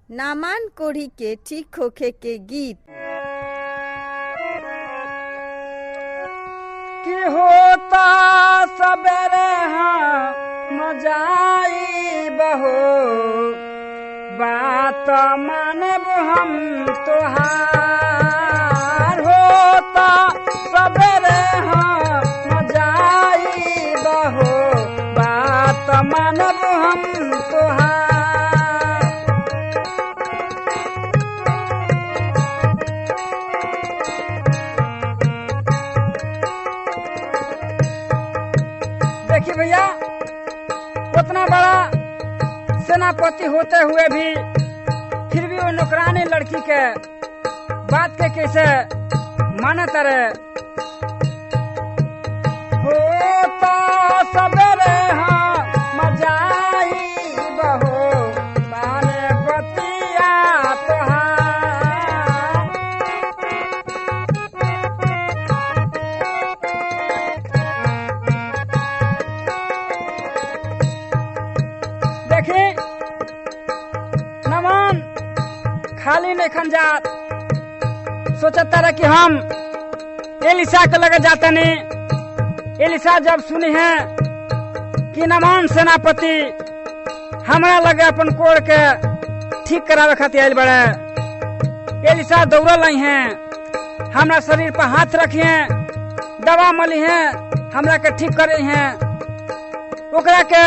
Naaman कोढ़ी के ठीक होखे के गीत। कि होता सबेरे हम जाई बहो, बात मानब हम तोहार। होता सबेरे हम जाई बहो, बात मानब हम तोहार। देखिए भैया, उतना बड़ा सेनापति होते हुए भी फिर भी वो नौकरानी लड़की के बात के कैसे मानत रहे। होता सबेरे हम जाई बहो, माने बतिया तोहार। देखी नमान खाली नहीं खंजात, सोचता रहे कि हम एलिसा के लगे जाते नहीं। एलिसा जब सुनी है कि नमान सेनापति हमरा लगे अपन कोड़ के ठीक करावे खातिर आयल बड़े, एलिसा दौड़ल आई हैं, हमरा शरीर पर हाथ रखिए, दवा मली हैं, हमरा के ठीक करे हैं। ओकरा के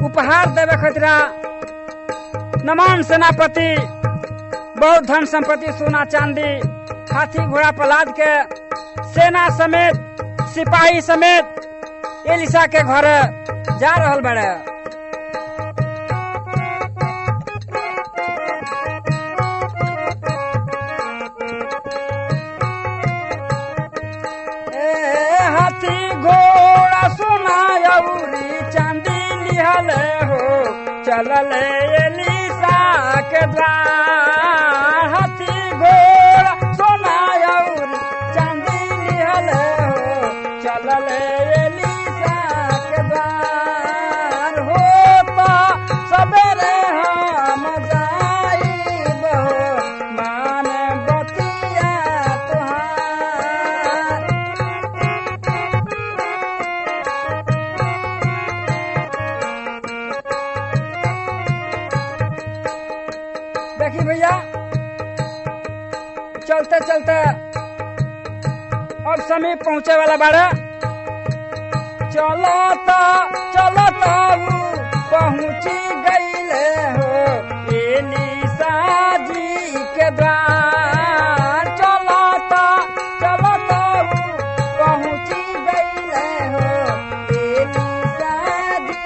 उपहार देवे खतरा नमान सेनापति बहुत धन संपत्ति, सोना चांदी, हाथी घोड़ा पलाद के सेना समेत सिपाही समेत एलिसा के घर जा रहल बड़े। हाथी घोड़ा सोना अउरी चांदी लिहल हो, चलल एलिसा के द्वार। हाथी घोड़ा सोना अउरी चांदी लिहल हो, चलल एलिसा के द्वार। होता सबेरे हम जाई बहो, मान बतिया तोहार। देखी भैया, चलते चलते अब समीप पहुंचे वाला बाड़ा। चलता चलता पहुंची गईले हो एलिसा जी के द्वार। चलता चलता पहुंची गईले हो एलिसा जी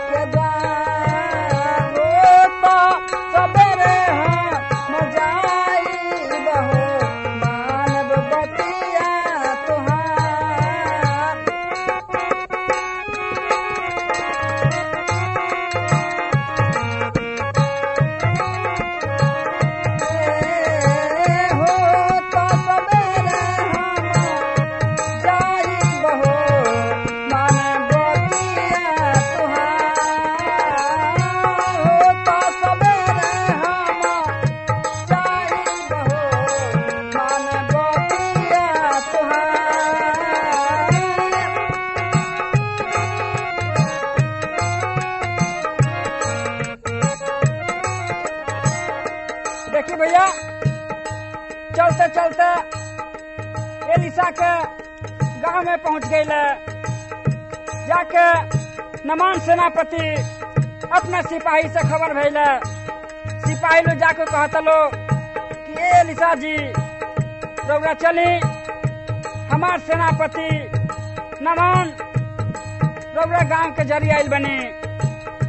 के द्वार। होता सबेरे हम जाई बहो, मानब बतिया तोहार। होता सबेरे हम जाई बहो, मानब बतिया तोहार। होता सबेरे हम जाई बहो, मानब बतिया तोहार। देखिए भैया, चलते चलते एलिसा के गांव में पहुंच गए। जाके नमान सेनापति अपने सिपाही से खबर भेजे। सिपाही लोग जाके कहता लो कि एलिसा जी रउरा चली, हमार सेनापति नमान रउरा गांव के जरिए आइल बने,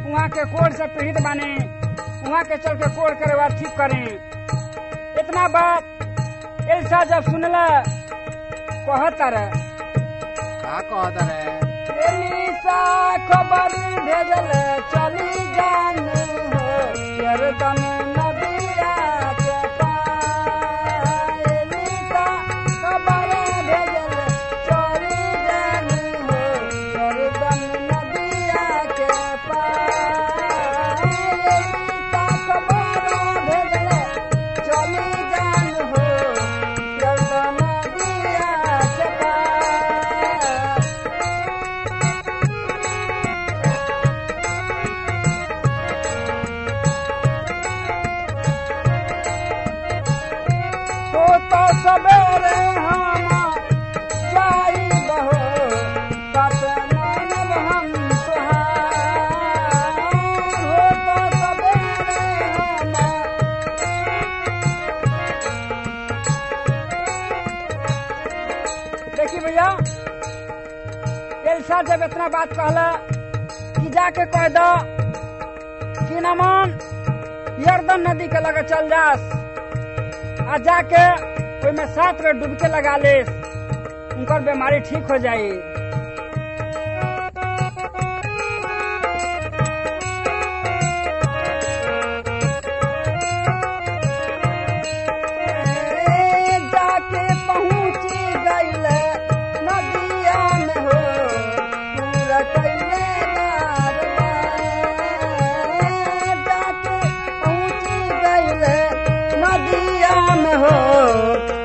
वहाँ के कोड़ से पीड़ित बने, वहाँ के चल के कोड़ करे बाद ठीक करें। इतना बात एलिसा जब सुनला कहता रहे। का कहता रहे? एलिसा खबर भेजल चली जान हो, यरदन नदिया के पार। एलिसा खबर भेजल चली जान हो, यरदन नदिया के पार। एलिसा खबर सवेरे हम जाई बहो बात मानब हम तुहार हो तो सवेरे हम। देखिए भैया, एलिशा जब इतना बात कहला कि जाके कह दो कि नमन यरदन नदी के लगे चल जास आ जाके ओइमे 7 बेर डुबके लगा लेस, उनकर बीमारी ठीक हो जाई। जाके पहुंची गईले नदिया में हो पूरा कइले जाके पहुंची गईले नदिया में हो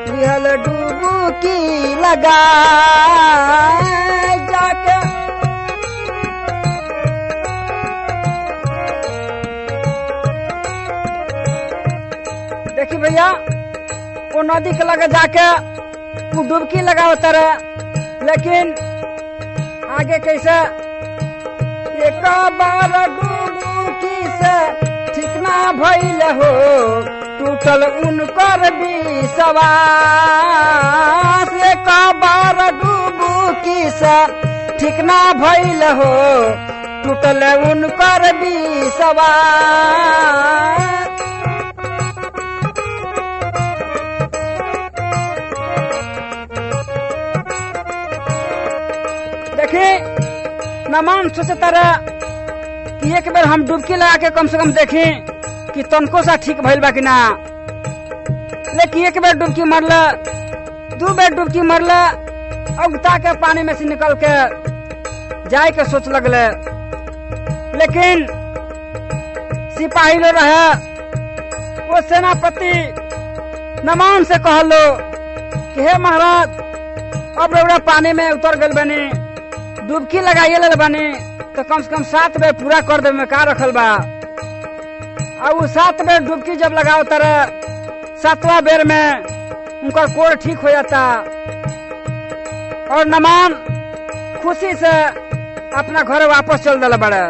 लिहल डुबकी लगा जाके। देखी भैया, वो नदी के लगे जाके वो डुबकी लगाओ तरह, लेकिन आगे कैसे? एक बार डुबकी से ठीक ना भइल हो टूटल उनकर विश्वास। एक बार डुबकी से ठीक ना भइल हो टूटल उनकर विश्वास। देखी नमान सोचता रहा कि एक बेर हम डुबकी लगा के कम से कम देखी कि तनको सा ठीक भइल बा कि ना, लेकिन एक बेर डुबकी मरला, 2 बेर डुबकी मरला, उगता के पानी में से निकल के जाए के सोच लगले। लेकिन सिपाही लोग रहे, वो सेनापति नमान से कहलो कि हे महाराज, अब रउरा पानी में उतर गल बनी, डुबकी लगाइए ले बनी, तो कम से कम 7 बेर पूरा कर दे में का रखल बा। और वो 7 बेर डुबकी जब लगाओ तरह 7वां बेर में उनका कोड़ ठीक हो जाता और नमान खुशी से अपना घर वापस चल दिला बड़ा।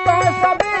तो सभी